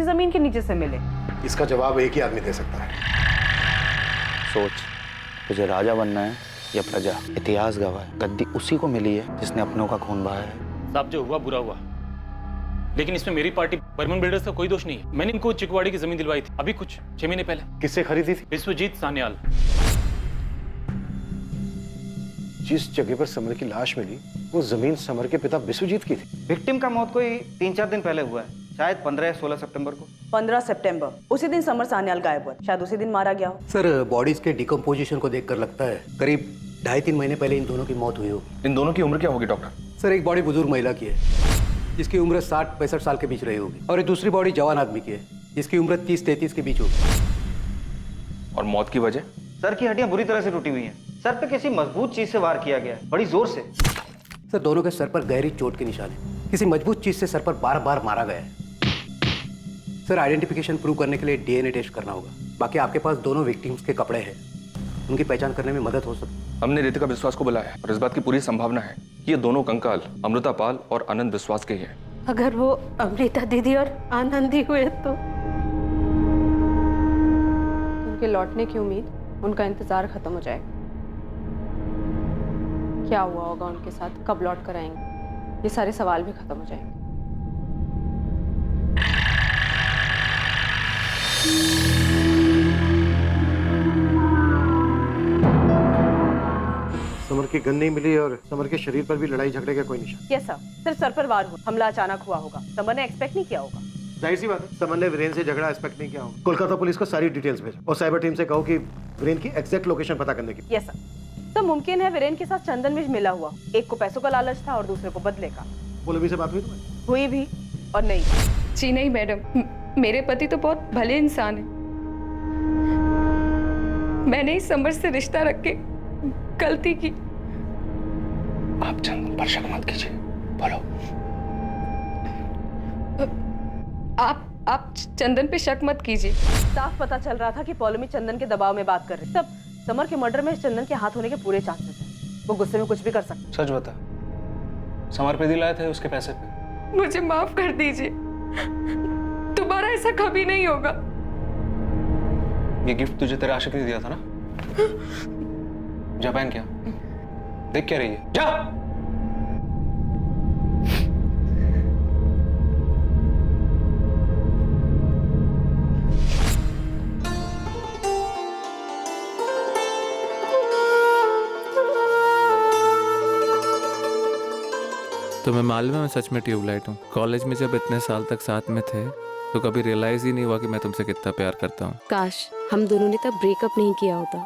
जमीन के नीचे से मिले? इसका जवाब एक ही आदमी दे सकता है। सोच, तुझे राजा बनना है या प्रजा? इतिहास गवाह है, गद्दी उसी को मिली है जिसने अपनों का खून बहाया है। साहब जो हुआ बुरा हुआ, लेकिन इसमें मेरी पार्टी बर्मन बिल्डर्स का कोई दोष नहीं है। मैंने इनको चिकवाड़ी की जमीन दिलवाई थी अभी कुछ 6 महीने पहले। किससे खरीदी थी? विश्वजीत सान्याल। जिस जगह पर समर की लाश मिली वो जमीन समर के पिता विश्वजीत की थी। विक्टिम का मौत कोई 3-4 दिन पहले हुआ है, शायद 15 या 16 सितंबर को। 15 सितंबर, उसी दिन समर सान्याल गायब हुआ, शायद उसी दिन मारा गया हो। सर, बॉडीज के डिकम्पोजिशन को देखकर लगता है करीब 2.5-3 महीने पहले इन दोनों की मौत हुई होगी। इन दोनों की उम्र क्या होगी डॉक्टर? सर, एक बॉडी बुजुर्ग महिला की है जिसकी उम्र 60-65 साल के बीच रही होगी, और एक दूसरी बॉडी जवान आदमी की है जिसकी उम्र 30-33 के बीच होगी। और मौत की वजह? सर की हड्डियां बुरी तरह से टूटी हुई हैं। सर पे किसी मजबूत चीज से वार किया गया है, बड़ी जोर से। सर, दोनों के सर पर गहरी चोट के निशान है, किसी मजबूत चीज से सर पर बार बार मारा गया है। सर, आइडेंटिफिकेशन प्रूव करने के लिए डीएनए टेस्ट करना होगा। बाकी आपके पास दोनों विक्टिम्स के कपड़े हैं, उनकी पहचान करने में मदद हो सकती है। हमने रितिका विश्वास को बुलाया है और इस बात की पूरी संभावना है कि ये दोनों कंकाल अमृता पाल और आनंद विश्वास के ही हैं। अगर वो अमृता दीदी और आनंदी हुए तो उनके लौटने की उम्मीद, उनका इंतजार खत्म हो जाएगा। क्या हुआ होगा उनके साथ, कब लौट कर आएंगे, ये सारे सवाल भी खत्म हो जाएंगे। समर की गन नहीं मिली और समर के शरीर पर भी लड़ाई झगड़े का कोई निशान। यस सर, सिर्फ सर पर वार हुआ, हमला अचानक हुआ होगा, समर ने एक्सपेक्ट नहीं किया होगा। जाहिर सी बात है, समर ने वीरेन से झगड़ा एक्सपेक्ट नहीं किया होगा। कोलकाता पुलिस को सारी डिटेल्स भेजो और साइबर टीम से कहो कि वीरेन की एग्जैक्ट लोकेशन पता करने की। Yes sir. तो मुमकिन है वीरेन के साथ चंदन मिर्ज मिला हुआ, एक को पैसों का लालच था और दूसरे को बदले का। मौलवी से बात हुई तुम्हारी? हुई भी और नहीं। जी नहीं मैडम, मेरे पति तो बहुत भले इंसान है। मैंने इस समर से रिश्ता रख के गलती की। आप चंदन पर शक मत कीजिए, बोलो। आप चंदन पे शक मत कीजिए। साफ पता चल रहा था कि पौलमी चंदन के दबाव में बात कर रही। तब समर के मर्डर में चंदन के हाथ होने के पूरे चांसेस हैं। वो गुस्से में कुछ भी कर सकता। सच बता, समर पे दिलाए थे उसके पैसे पे? मुझे माफ कर दीजिए, दोबारा ऐसा कभी नहीं होगा। ये गिफ्ट तुझे तेरे आशिक ने दिया था ना? जा पहन क्या, देख क्या रही है, जा। तुम्हें मालूम है मैं सच में ट्यूबलाइट हूँ। कॉलेज में जब इतने साल तक साथ में थे तो कभी रियलाइज ही नहीं हुआ कि मैं तुमसे कितना प्यार करता हूँ। काश हम दोनों ने तब ब्रेकअप नहीं किया होता।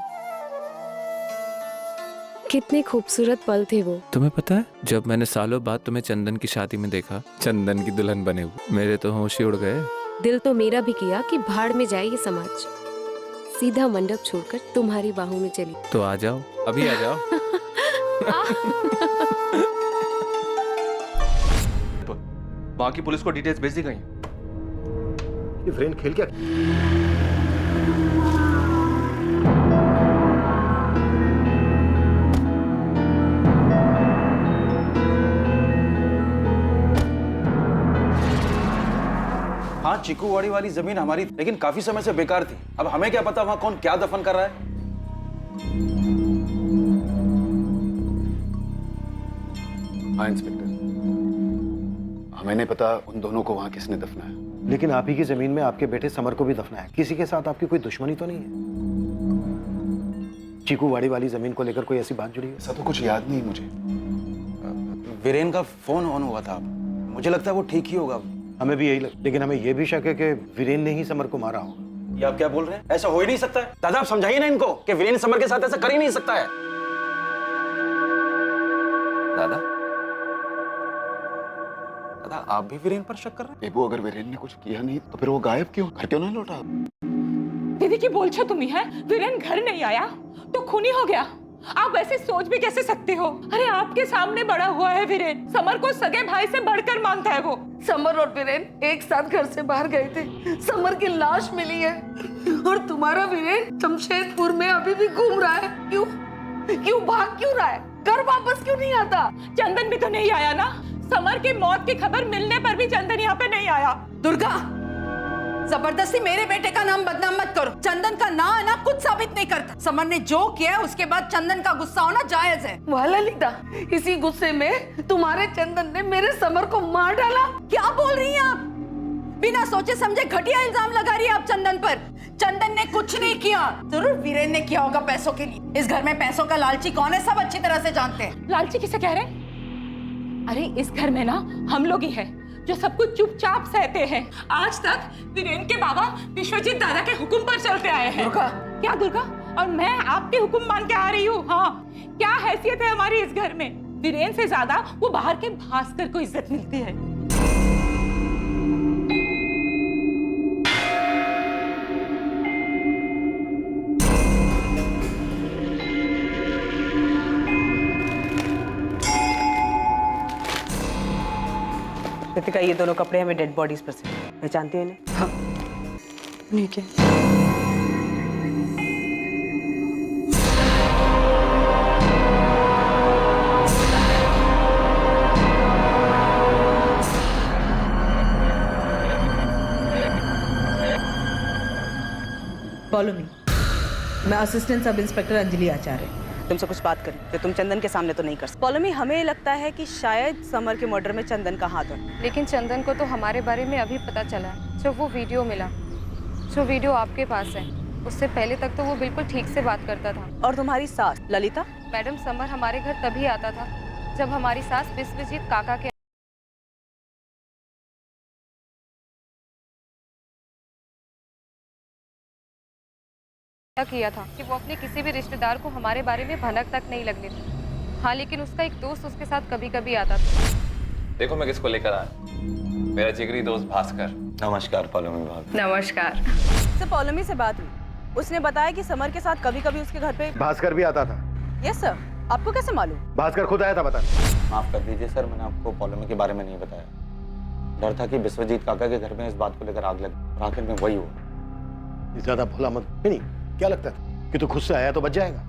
कितने खूबसूरत पल थे वो। तुम्हें पता है, जब मैंने सालों बाद तुम्हें चंदन की शादी में देखा, चंदन की दुल्हन बने हुए, मेरे तो होश ही उड़ गए। दिल तो मेरा भी किया कि भाड़ में जाए ये समाज, सीधा मंडप छोड़कर तुम्हारी बाहों में चली। तो आ जाओ, अभी आ जाओ। वहां की पुलिस को डिटेल्स भेज दी गई। ये वीरेन खेल क्या? हाँ, चिकूवाड़ी वाली जमीन हमारी, लेकिन काफी समय से बेकार थी। अब हमें क्या पता वहां कौन क्या दफन कर रहा है। हाँ इंस्पेक्टर, हमें नहीं पता उन दोनों को वहां किसने दफनाया। लेकिन आप ही की जमीन में आपके बेटे समर को भी दफनाया। किसी के साथ आपकी कोई दुश्मनी तो नहीं है? चीकूवाड़ी वाली जमीन को लेकर कोई ऐसी बात जुड़ी है? ऐसा तो कुछ याद नहीं मुझे। वीरेन का फोन ऑन हुआ था, मुझे लगता है वो ठीक ही होगा। हमें भी यही लगता, लेकिन हमें यह भी शक है कि वीरेन ने ही समर को मारा होगा। ये आप क्या बोल रहे हैं? ऐसा हो ही नहीं सकता है। दादा आप समझाइए ना इनको कि वीरेन समर के साथ ऐसा कर ही नहीं सकता है। दादा, दादा आप भी वीरेन पर शक कर रहे हैं? बेबू, अगर वीरेन ने कुछ किया नहीं तो फिर वो गायब क्यों, घर क्यों ना लौटा? दीदी की बोल छो तुम्ही है, वीरेन घर नहीं आया तो खूनी हो गया। आप ऐसे सोच भी कैसे सकते हो? अरे आपके सामने बड़ा हुआ है वीरेन, समर को सगे भाई से बढ़कर मानता है वो। समर और वीरेन एक साथ घर से बाहर गए थे, समर की लाश मिली है और तुम्हारा वीरेन जमशेदपुर में अभी भी घूम रहा है। क्यों भाग क्यों रहा है? घर वापस क्यों नहीं आता? चंदन भी तो नहीं आया ना। समर की मौत की खबर मिलने पर भी चंदन यहाँ पे नहीं आया। दुर्गा, जबरदस्ती मेरे बेटे का नाम बदनाम मत करो। चंदन का ना आना कुछ साबित नहीं करता। समर ने जो किया है उसके बाद चंदन का गुस्सा होना जायज है। वाह ललिता, इसी गुस्से में तुम्हारे चंदन ने मेरे समर को मार डाला। क्या बोल रही हैं आप? बिना सोचे समझे घटिया इल्जाम लगा रही है आप चंदन पर। चंदन ने कुछ नहीं किया, जरूर वीरेन ने किया होगा पैसों के लिए। इस घर में पैसों का लालची कौन है सब अच्छी तरह से जानते हैं। लालची किसे कह रहे हैं? अरे इस घर में ना हम लोग ही हैं जो सब कुछ चुपचाप सहते हैं। आज तक वीरेन के बाबा विश्वजीत दादा के हुक्म पर चलते आए हैं। दुर्गा। क्या दुर्गा? और मैं आपके हुक्म मान के आ रही हूँ। हाँ, क्या हैसियत है हमारी इस घर में। वीरेन से ज्यादा वो बाहर के भास्कर को इज्जत मिलती है। रितिका, ये दोनों कपड़े हमें डेड बॉडीज पर से पहचानती हो इन्हें? हाँ, ठीक है। Follow me. मैं असिस्टेंट सब इंस्पेक्टर अंजलि आचार्य। तुमसे कुछ बात करी जो तुम चंदन के सामने तो नहीं कर सकते। पॉलमी, हमें लगता है कि शायद समर के मर्डर में चंदन का हाथ है। लेकिन चंदन को तो हमारे बारे में अभी पता चला, जब वो वीडियो मिला। जो वीडियो आपके पास है, उससे पहले तक तो वो बिल्कुल ठीक से बात करता था। और तुम्हारी सास ललिता? मैडम, समर हमारे घर तभी आता था जब हमारी सास विश्वजीत काका के किया था कि वो अपने किसी भी रिश्तेदार को हमारे बारे में भनक तक नहीं लगने थे। हाँ, लेकिन उसका एक दोस्त उसके साथ कभी कभी आता था। देखो मैं किसको लेकर आया, मेरा जिगरी दोस्त भास्कर। नमस्कार पॉलमी भाभी। नमस्कार। से पॉलमी से बात हुई, उसने बताया कि समर के साथ कभी कभी उसके घर पे भास्कर भी आता था। Yes sir. आपको कैसे मालूम? भास्कर खुद आया था बताने। माफ कर दीजिए सर, मैंने आपको पॉलमी के बारे में नहीं बताया। डर था कि विश्वजीत काका के घर में इस बात को लेकर आग लगी और आखिर में वही हुआ। ज्यादा भोला मत। नहीं, क्या लगता था कि तू खुद से आया तो बच जाएगा?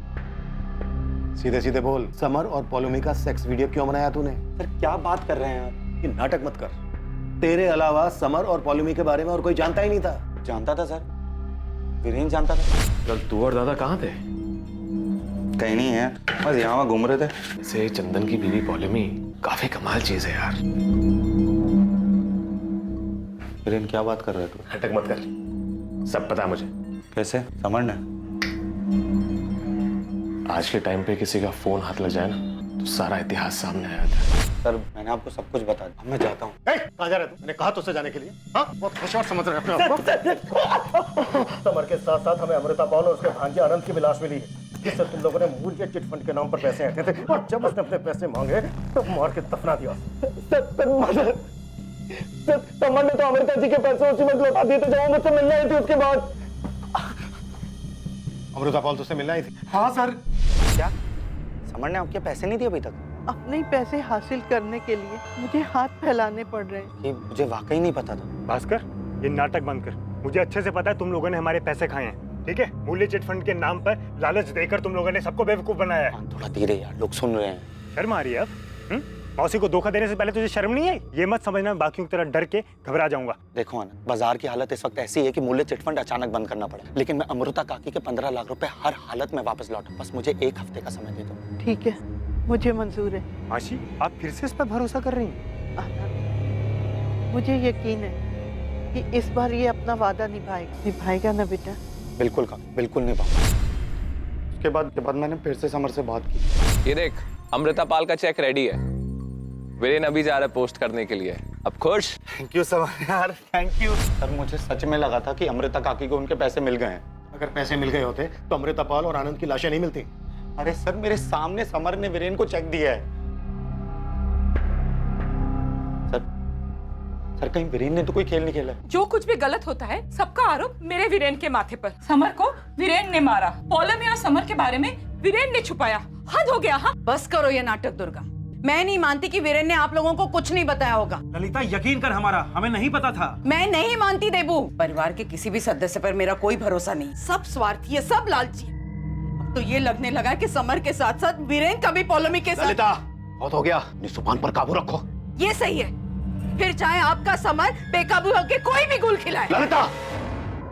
सीधे सीधे बोल, समर और पॉलमी का सेक्स वीडियो क्यों बनाया तूने? सर क्या बात कर रहे हैं आप? ये नाटक मत कर। तेरे अलावा समर और पॉलमी के बारे में और कोई जानता ही नहीं था। जानता था सर, वीरेन जानता था। कल तू और दादा कहाँ थे? कहीं नहीं है, बस यहाँ वहाँ घूम रहे थे। वैसे चंदन की बीवी पॉलमी काफी कमाल चीज है यार। वीरेन क्या बात कर रहे थे? नाटक मत कर, सब पता है मुझे। कैसे? समर ने? आज के टाइम पे किसी का फोन हाथ लग जाए ना तो सारा इतिहास सामने आ जाता है। सर मैंने आपको सब कुछ बता दिया, मैं जाता हूँ। कहाँ जा रहे तू? मैंने कहा तो उससे जाने के लिए। हाँ, बहुत होशियार समझ रहे हैं अपने आप को। समर के साथ साथ हमें अमृता पाल और उसके भांजे आनंद की भी लाश मिली है, जिससे तुम लोगों ने मूल्य चिट फंड के नाम पर पैसे हटे थे और जब उसने अपने पैसे मांगे तो मार के दफना दिया। समर ने तो अमृता जी के पैसे उसी में लौटा दिए थे जब वो मुझसे मिलने आई थी। उसके बाद अमृता पाल तुझसे मिलना ही थी? हाँ सर। क्या समर ने आपके पैसे नहीं दिए अभी तक? अपने ही पैसे हासिल करने के लिए मुझे हाथ फैलाने पड़ रहे हैं। ये मुझे वाकई नहीं पता था। भास्कर, ये नाटक बंद कर। मुझे अच्छे से पता है तुम लोगों ने हमारे पैसे खाए हैं, ठीक है? मूल्य चिट फंड के नाम पर लालच देकर तुम लोगों ने सबको बेवकूफ बनाया है। थोड़ा धीरे यार, लोग सुन रहे हैं। शर्म आ रही है अब? मौसी को धोखा देने से पहले तुझे शर्म नहीं आई? ये मत समझना बाकियों की तरह डर के घबरा जाऊंगा। देखो आनंद, बाजार की हालत इस वक्त ऐसी है कि मूल्य चिटफंड अचानक बंद करना पड़ा, लेकिन मैं अमृता काकी के 15 लाख रुपए हर हालत में वापस लौटा। बस मुझे 1 हफ्ते का समय दे दो। ठीक है, मुझे मंजूर है। मासी, आप फिर से इस पर भरोसा कर रही हैं? मुझे यकीन है कि इस बार ये अपना वादा निभाएगा ना बेटा? बिल्कुल का बिल्कुल निभाऊंगा। उसके बाद मैंने फिर से समर से बात की। ये देख, अमृता पाल का चेक रेडी है। वीरेन अभी जा रहा है पोस्ट करने के लिए। अब खुश? थैंक यू समर यार, थैंक यू। सर मुझे सच में लगा था कि अमृता काकी को उनके पैसे मिल गए हैं। अगर पैसे मिल गए होते तो अमृता पाल और आनंद की लाशें नहीं मिलती। अरे सर, मेरे सामने समर ने वीरेन को चेक दिया है। सर कहीं वीरेन ने तो कोई खेल नहीं खेला? जो कुछ भी गलत होता है सबका आरोप मेरे वीरेन के माथे पर। समर को वीरेन ने मारा, पॉलमी और समर के बारे में वीरेन ने छुपाया। हद हो गया। हाँ, बस करो ये नाटक दुर्गा। मैं नहीं मानती कि वीरेन ने आप लोगों को कुछ नहीं बताया होगा। ललिता, यकीन कर, हमारा हमें नहीं पता था। मैं नहीं मानती देबू। परिवार के किसी भी सदस्य पर मेरा कोई भरोसा नहीं। सब स्वार्थी है, सब लालची। अब तो ये लगने लगा कि समर के साथ साथ वीरेन का भी पॉलमी के साथ। ललिता, बहुत हो गया, अपनी जुबान पर काबू रखो। ये सही है, फिर चाहे आपका समर बेकाबू होकर कोई भी गुल खिलाए। ललिता,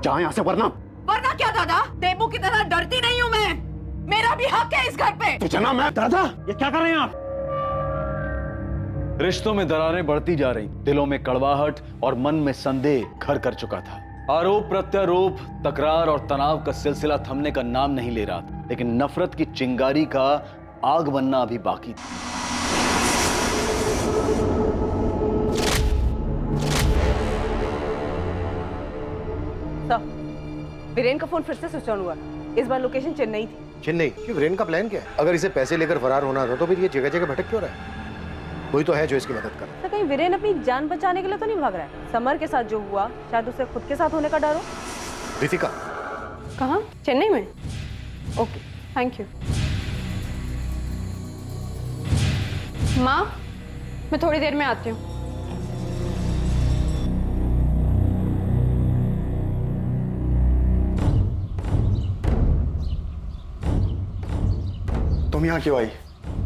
जा यहाँ से वरना वरना क्या दादा? देबू की तरह डरती नहीं हूँ मैं। मेरा भी हक है इस घर पे। तुझे ना मैं दादा, ये क्या कर रहे हैं आप? रिश्तों में दरारें बढ़ती जा रही, दिलों में कड़वाहट और मन में संदेह घर कर चुका था। आरोप प्रत्यारोप, तकरार और तनाव का सिलसिला थमने का नाम नहीं ले रहा था, लेकिन नफरत की चिंगारी का आग बनना अभी बाकी था। वीरेन का फोन फिर से स्विच ऑन हुआ। इस बार लोकेशन चेन्नई थी। चेन्नई? क्यों, वीरेन का प्लान क्या है? अगर इसे पैसे लेकर फरार होना था तो फिर ये जगह जगह भटक क्यों रहा है? कोई तो है जो इसकी मदद कर रहा है। तो कहीं वीरेन अपनी जान बचाने के लिए तो नहीं भाग रहा है? समर के साथ जो हुआ, शायद उसे खुद के साथ होने का डर हो। रितिका, कहाँ? चेन्नई में? Okay, thank you. माँ, मैं थोड़ी देर में आती हूँ। तुम यहाँ क्यों आई?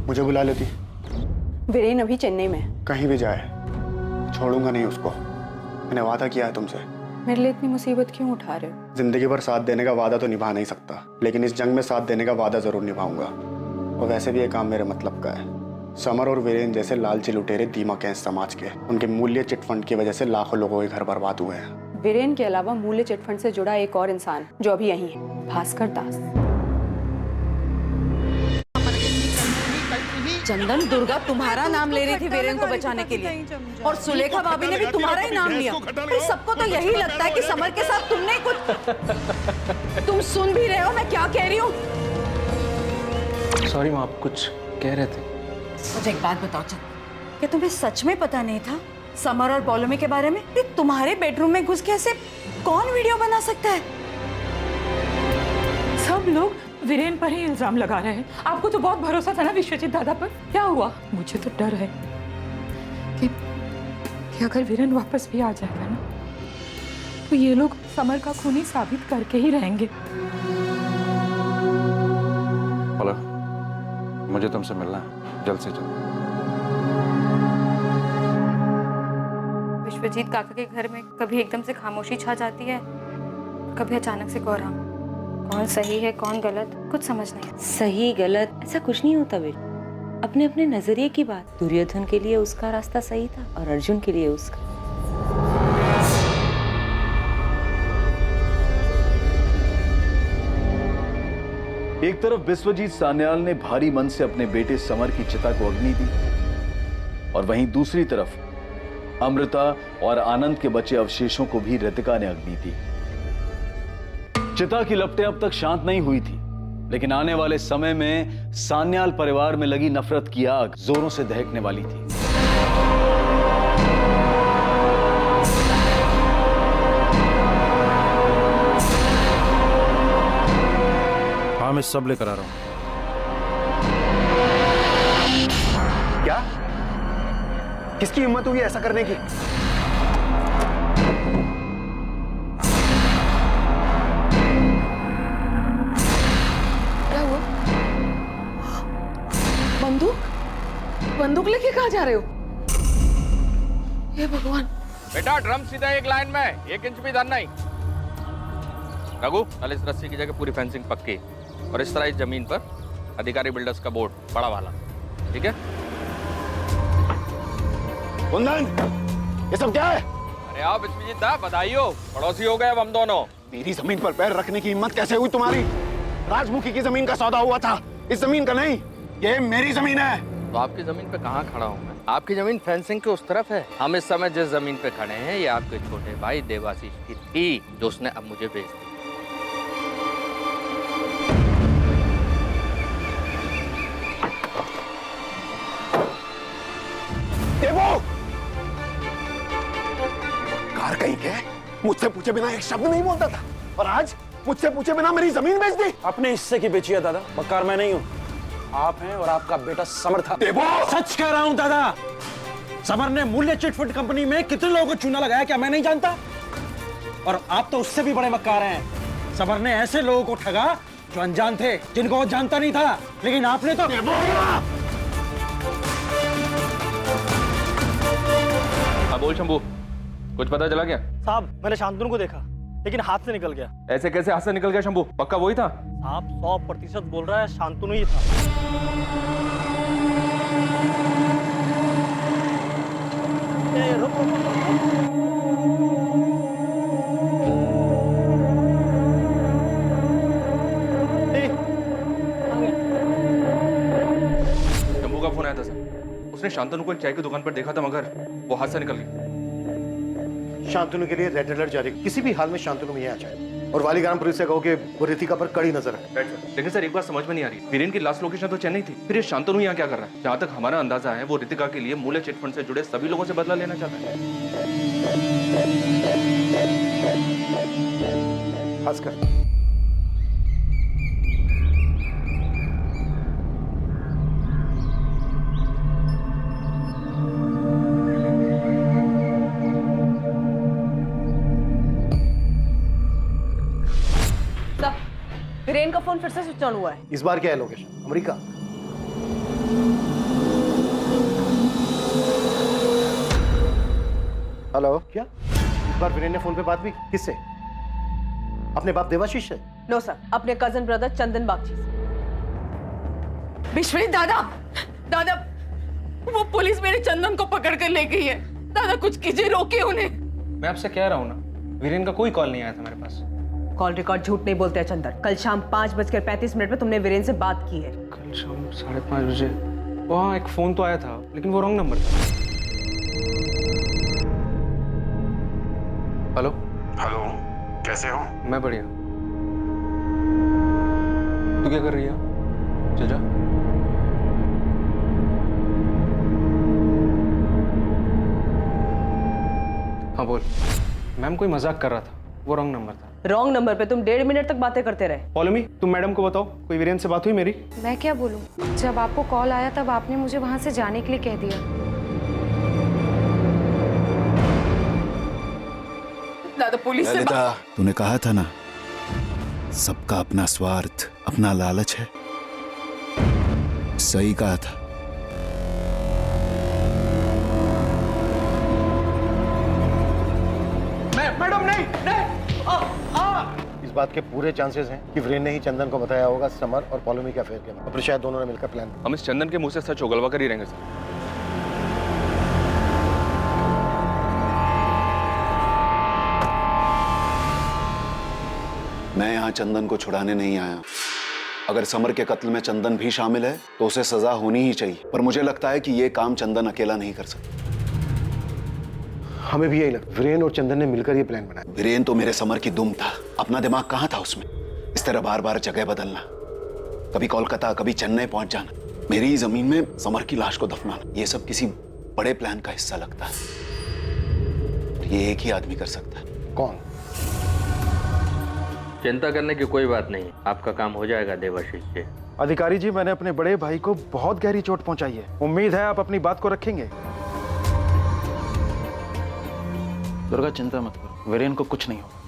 मुझे बुला लेती। वीरेन अभी चेन्नई में। कहीं भी जाए छोड़ूंगा नहीं उसको। मैंने वादा किया है तुमसे। मेरे लिए इतनी मुसीबत क्यों उठा रहे हो? जिंदगी भर साथ देने का वादा तो निभा नहीं सकता, लेकिन इस जंग में साथ देने का वादा जरूर निभाऊंगा। और वैसे भी ये काम मेरे मतलब का है। समर और वीरेन जैसे लालची लुटेरे दीमक हैं इस समाज के। उनके मूल्य चिटफंड की वजह से लाखों लोगों के घर बर्बाद हुए हैं। वीरेन के अलावा मूल्य चिटफंड से जुड़ा एक और इंसान जो अभी यहीं है, भास्कर दास। चंदन, दुर्गा तुम्हारा नाम ले रही थी वीरेन को बचाने के लिए, और सुलेखा भाभी ने भी तुम्हारा ही नाम लिया। अरे सबको तो यही लगता है कि समर के साथ तुमने कुछ। तुम सुन भी रहे हो मैं क्या कह रही हूँ? सॉरी माँ, आप कुछ कह रहे थे। मुझे एक बात बताओ चंदन, क्या तुम्हें सच में पता नहीं था समर और बॉलोमी के बारे में? तुम्हारे बेडरूम में घुस के ऐसे कौन वीडियो बना सकता है? सब लोग वीरेन पर ही इल्जाम लगा रहे हैं। आपको तो बहुत भरोसा था ना विश्वजीत दादा पर। क्या हुआ? मुझे तो डर है कि अगर वीरेन वापस भी आ जाएगा ना, तो ये लोग समर का खूनी साबित करके ही रहेंगे। हेलो, मुझे तुमसे मिलना है जल्द से जल्द। विश्वजीत काका के घर में कभी एकदम से खामोशी छा जाती है, कभी अचानक से कोहराम। कौन सही है कौन गलत, कुछ समझ नहीं। सही गलत ऐसा कुछ नहीं होता बेटा, अपने अपने नजरिए की बात। दुर्योधन के लिए उसका रास्ता सही था और अर्जुन के लिए उसका। एक तरफ विश्वजीत सान्याल ने भारी मन से अपने बेटे समर की चिता को अग्नि दी, और वहीं दूसरी तरफ अमृता और आनंद के बचे अवशेषों को भी रितिका ने अग्नि दी। चिता की लपटें अब तक शांत नहीं हुई थी, लेकिन आने वाले समय में सान्याल परिवार में लगी नफरत की आग जोरों से दहकने वाली थी। हाँ, मैं सब लेकर आ रहा हूँ। क्या? किसकी हिम्मत हुई ऐसा करने की? बंदूक लेके कहाँ जा रहे हो? हे भगवान। बेटा ड्रम सीधा एक लाइन में, 1 इंच भी इधर नहीं। रघु, कल इस रस्सी की जगह पूरी फेंसिंग पक्की, और इस तरह इस जमीन पर अधिकारी बिल्डर्स का बोर्ड बड़ा वाला, ठीक है? कुंदन, ये सब क्या है? अरे आओ विश्वजीत दा, बधाई हो, पड़ोसी हो गए अब हम दोनों। मेरी जमीन पर पैर रखने की हिम्मत कैसे हुई तुम्हारी? राजमुखी की जमीन का सौदा हुआ था, इस जमीन का नहीं। ये मेरी जमीन है। तो आपकी जमीन पे कहाँ खड़ा हूँ मैं? आपकी जमीन फेंसिंग के उस तरफ है। हम इस समय जिस जमीन पे खड़े हैं, ये आपके छोटे भाई देवाशीष की थी, जो उसने अब मुझे बेच दी। देवो! कार कहीं के मुझसे पूछे बिना एक शब्द नहीं बोलता था, और आज मुझसे पूछे बिना मेरी जमीन बेच दी। अपने हिस्से की बेची है दादा, बकार मैं नहीं हूँ, आप हैं और आपका बेटा समर था। सच कह रहा हूं दादा, समर ने मूल्य चिटफंड कंपनी में कितने लोगों को चूना लगाया क्या मैं नहीं जानता? और आप तो उससे भी बड़े मक्कार हैं। समर ने ऐसे लोगों को ठगा जो अनजान थे, जिनको वो जानता नहीं था, लेकिन आपने तो अब बोल शंभू, कुछ पता चला क्या? साहब मैंने शांतनु को देखा लेकिन हाथ से निकल गया। ऐसे कैसे हाथ से निकल गया शंभू? पक्का वही था? साहब 100% बोल रहा है शांतनु ही था। रुक शंभू का फोन आया था सर, उसने शांतनु को एक चाय की दुकान पर देखा था मगर वो हाथ से निकल गई। शांतनु के लिए रेड अलर्ट जारी, किसी भी हाल में शांतनु में आ जाए। और वालीग्राम पुलिस से कहो कि वो रितिका पर कड़ी नजर है। लेकिन सर एक बात समझ में नहीं आ रही, वीरेन की लास्ट लोकेशन तो चेन्नई थी, फिर ये शांतनु यहाँ क्या कर रहा है? जहाँ तक हमारा अंदाजा है वो रितिका के लिए मूल्य चिटफंड से जुड़े सभी लोगों से बदला लेना चाहता है। खासकर वीरेन का फोन फिर से स्विच ऑन हुआ है। इस बार क्या है लोकेशन? अमेरिका। हेलो, क्या इस बार वीरेन ने फोन पे बात भी? किससे? अपने बाप देवाशीष से? नो सर, अपने कजन ब्रदर चंदन बागची से। विश्वजीत दादा, दादा वो पुलिस मेरे चंदन को पकड़ कर ले गई है। दादा कुछ कीजिए, रोकिए उन्हें। मैं आपसे कह रहा हूँ ना, वीरेन का कोई कॉल नहीं आया था मेरे पास। कॉल रिकॉर्ड झूठ नहीं बोलते हैं चंदन। कल शाम 5:35 पे तुमने वीरेन से बात की है। कल शाम 5:30 बजे वहाँ एक फोन तो आया था लेकिन वो रॉन्ग नंबर था। हेलो हेलो, कैसे हो? मैं बढ़िया। तू क्या कर रही है? चल जा। हाँ बोल। मैम कोई मजाक कर रहा था, वो रॉन्ग नंबर था। रॉन्ग नंबर पे तुम 1.5 मिनट तक बातें करते रहे। पॉलमी, तुम मैडम को बताओ कोई वीरेन से बात हुई मेरी? मैं क्या बोलूं? जब आपको कॉल आया तब आपने मुझे वहां से जाने के लिए कह दिया। दादा पुलिस से ललिता, तूने कहा था ना सबका अपना स्वार्थ, अपना लालच है। सही कहा था। मैडम नहीं, इस बात के पूरे चांसेस हैं कि वीरेन ने ही चंदन को बताया होगा समर और पॉलोमी के अफेयर के बारे में। और शायद दोनों ने मिलकर प्लान। हम इस चंदन के मुंह से सच उगलवा कर ही रहेंगे सर। मैं यहाँ चंदन को छुड़ाने नहीं आया। अगर समर के कत्ल में चंदन भी शामिल है तो उसे सजा होनी ही चाहिए, पर मुझे लगता है कि ये काम चंदन अकेला नहीं कर सकता। हमें भी यही लगता। वीरेन और चंदन ने मिलकर ये प्लान बनाया। वीरेन तो मेरे समर की दुम था, अपना दिमाग कहाँ था उसमें? इस तरह बार बार जगह बदलना, कभी कोलकाता कभी चेन्नई पहुंच जाना, मेरी ही जमीन में समर की लाश को दफनाना, ये सब किसी बड़े प्लान का हिस्सा लगता है। ये एक ही आदमी कर सकता है। कौन? चिंता करने की कोई बात नहीं, आपका काम हो जाएगा देवाशीष जी। अधिकारी जी, मैंने अपने बड़े भाई को बहुत गहरी चोट पहुंचाई है। उम्मीद है आप अपनी बात को रखेंगे। दुर्गा चिंता मत करो, वीरेन को कुछ नहीं होगा।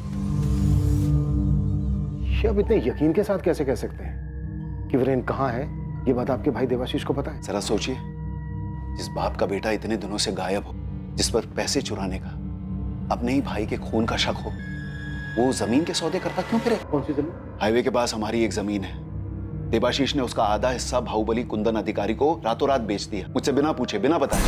ये आप इतने यकीन के साथ कैसे कह सकते हैं कि वीरेन कहाँ है? ये बात आपके भाई देवाशीष को पता है? जरा सोचिए, जिस बाप का बेटा इतने दिनों से गायब हो, जिस पर पैसे चुराने का, अपने ही भाई के खून का शक हो, वो जमीन के सौदे करता क्यों फिरे? कौन सी जमीन? हाईवे के पास हमारी एक जमीन है। देवाशीष ने उसका आधा हिस्सा बाहुबली कुंदन अधिकारी को रातों रात बेच दिया, मुझसे बिना पूछे बिना बताए।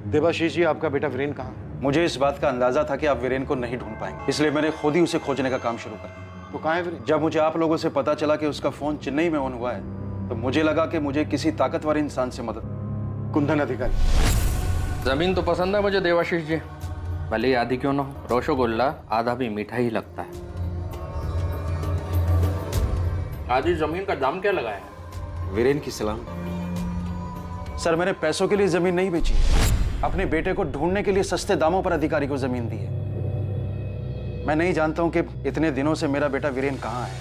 देवाशीष जी, आपका बेटा वीरेन कहाँ? मुझे इस बात का अंदाजा था कि आप वीरेन को नहीं ढूंढ पाएंगे, इसलिए मैंने खुद ही उसे खोजने का काम शुरू कर दिया। तो कहाँ है वीरेन? जब मुझे आप लोगों से पता चला कि उसका फोन चेन्नई में ऑन हुआ है तो मुझे लगा कि मुझे किसी ताकतवर इंसान से मदद। कुंदन अधिकारी। जमीन तो पसंद है मुझे देवाशीष जी, भले ही आधी क्यों ना हो। रसगुल्ला आधा भी मीठा ही लगता है। आधी जमीन का दाम क्या लगाया है? वीरेन की सलाम। सर, मैंने पैसों के लिए जमीन नहीं बेची, अपने बेटे को ढूंढने के लिए सस्ते दामों पर अधिकारी को जमीन दी है। मैं नहीं जानता हूं कि इतने दिनों से मेरा बेटा वीरेन कहां है,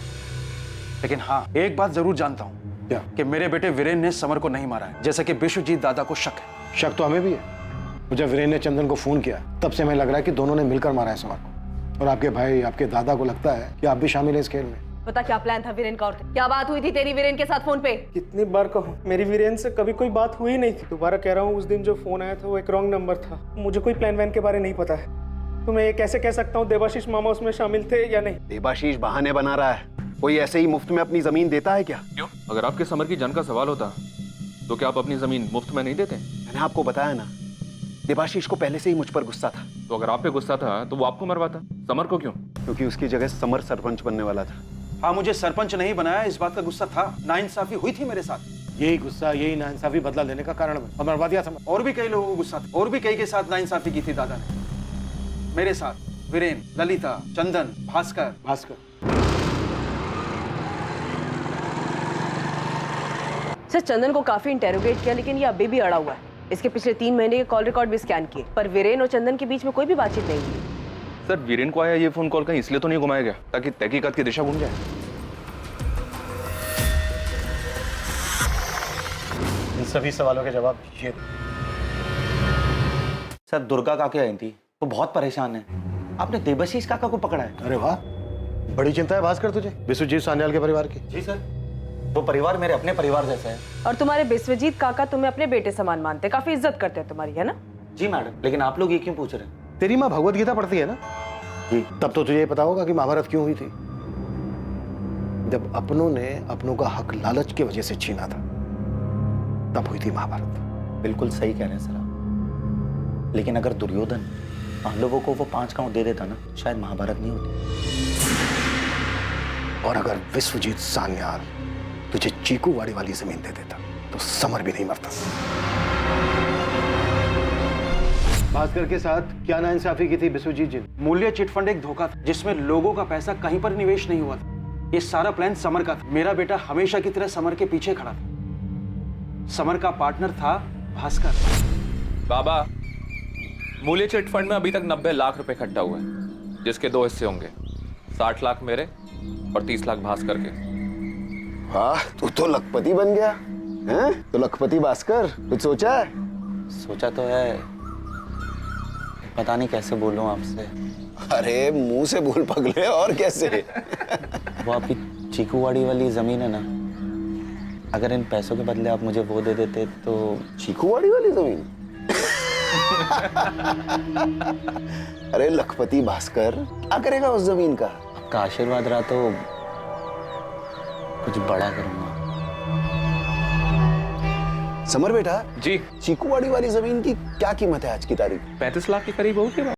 लेकिन हाँ, एक बात जरूर जानता हूं कि मेरे बेटे वीरेन ने समर को नहीं मारा है, जैसा कि विश्वजीत दादा को शक है। शक तो हमें भी है, जब वीरेन ने चंदन को फोन किया तब से हमें लग रहा है कि दोनों ने मिलकर मारा है समर को। और आपके भाई, आपके दादा को लगता है कि आप भी शामिल हैं इस खेल में। पता क्या प्लान था वीरेन का? और क्या बात हुई थी तेरी वीरेन के साथ फोन पे? कितनी बार कहूँ, मेरी वीरेन से कभी कोई बात हुई नहीं थी। दोबारा कह रहा हूँ, उस दिन जो फोन आया था वो एक रॉन्ग नंबर था। मुझे कोई प्लान वैन के बारे नहीं पता है। तो मैं ये कैसे कह सकता हूँ देवाशीष मामा उसमें शामिल थे या नहीं? देवाशीष बहाने बना रहा है। कोई ऐसे ही मुफ्त में अपनी जमीन देता है क्या? क्यों? अगर आपके समर की जान का सवाल होता तो क्या आप अपनी जमीन मुफ्त में नहीं देते? मैंने आपको बताया ना, देवाशीष को पहले से ही मुझ पर गुस्सा था। तो अगर आप पे गुस्सा था तो वो आपको मरवाता, समर को क्यों? क्योंकि उसकी जगह समर सरपंच बनने वाला था। हाँ, मुझे सरपंच नहीं बनाया, इस बात का गुस्सा था। नाइंसाफी हुई थी मेरे साथ। यही गुस्सा, यही नाइंसाफी बदला लेने का कारण बना और मरवा दिया समर। और भी कई लोगों को गुस्सा था, और भी कई के साथ नाइंसाफी की थी दादा ने। मेरे साथ वीरेन, ललिता, चंदन, भास्कर। सर, चंदन को काफी इंटेरोगेट किया लेकिन ये अभी भी अड़ा हुआ है। इसके पिछले 3 महीने के कॉल रिकॉर्ड भी स्कैन किए, पर वीरेन और चंदन के बीच में कोई भी बातचीत नहीं हुई। सर, वीरेन को आया ये फोन कॉल कहीं इसलिए तो नहीं घुमाया गया ताकि तहकीकात की दिशा घूम जाए? इन सभी सवालों के जवाब ये। सर, दुर्गा काकी आई थी, वो बहुत परेशान है। आपने देवाशीष काका को पकड़ा है। अरे वाह, बड़ी चिंता है भास्कर तुझे विश्वजीत सान्याल के परिवार की। जी सर, वो परिवार मेरे अपने परिवार जैसा है। और तुम्हारे विश्वजीत काका तुम्हें अपने बेटे समान मानते, काफी इज्जत करते हैं तुम्हारी, है ना? जी मैडम, लेकिन आप लोग ये क्यों पूछ रहे हैं? तेरी माँ भगवत गीता पढ़ती है ना? जी। तब तो तुझे ये पता होगा कि महाभारत क्यों हुई थी। जब अपनों ने अपनों का हक लालच की वजह से छीना था, तब हुई थी महाभारत। बिल्कुल सही कह रहे हैं सर आप। लेकिन अगर दुर्योधन पांडवों को वो 5 गांव दे देता ना, शायद महाभारत नहीं होती। और अगर विश्वजीत सान्याल तुझे चीकूवाड़ी वाली जमीन दे देता तो समर भी नहीं मरता। भास्कर के साथ क्या नाइंसाफी की थी विश्वजीत जी? मूल्य चिटफंड एक धोखा था जिसमें लोगों का पैसा कहीं पर निवेश नहीं हुआ था। ये सारा प्लान समर का था। मेरा बेटा हमेशा की तरह समर के पीछे खड़ा था। समर का पार्टनर था भास्कर। बाबा, मूल्य चिट फंड में अभी तक 90 लाख रुपए इकट्ठा हुए हैं, जिसके 2 हिस्से होंगे, 60 लाख मेरे और 30 लाख भास्कर के। वाह, तू तो लखपति बन गया हैं? तो लखपति भास्कर, कुछ सोचा है? सोचा तो है, पता नहीं कैसे बोलूं आपसे। अरे मुंह से बोल पगले, और कैसे? वो आपकी चीकूवाड़ी वाली जमीन है ना, अगर इन पैसों के बदले आप मुझे वो दे देते तो। चीकूवाड़ी वाली जमीन? अरे लखपति भास्कर, क्या करेगा उस जमीन का? आपका आशीर्वाद रहा तो कुछ बड़ा करूंगा। समर बेटा जी, चीकूवाड़ी वाली जमीन की क्या कीमत है आज की तारीख? 35 लाख के करीब होगी बाबा।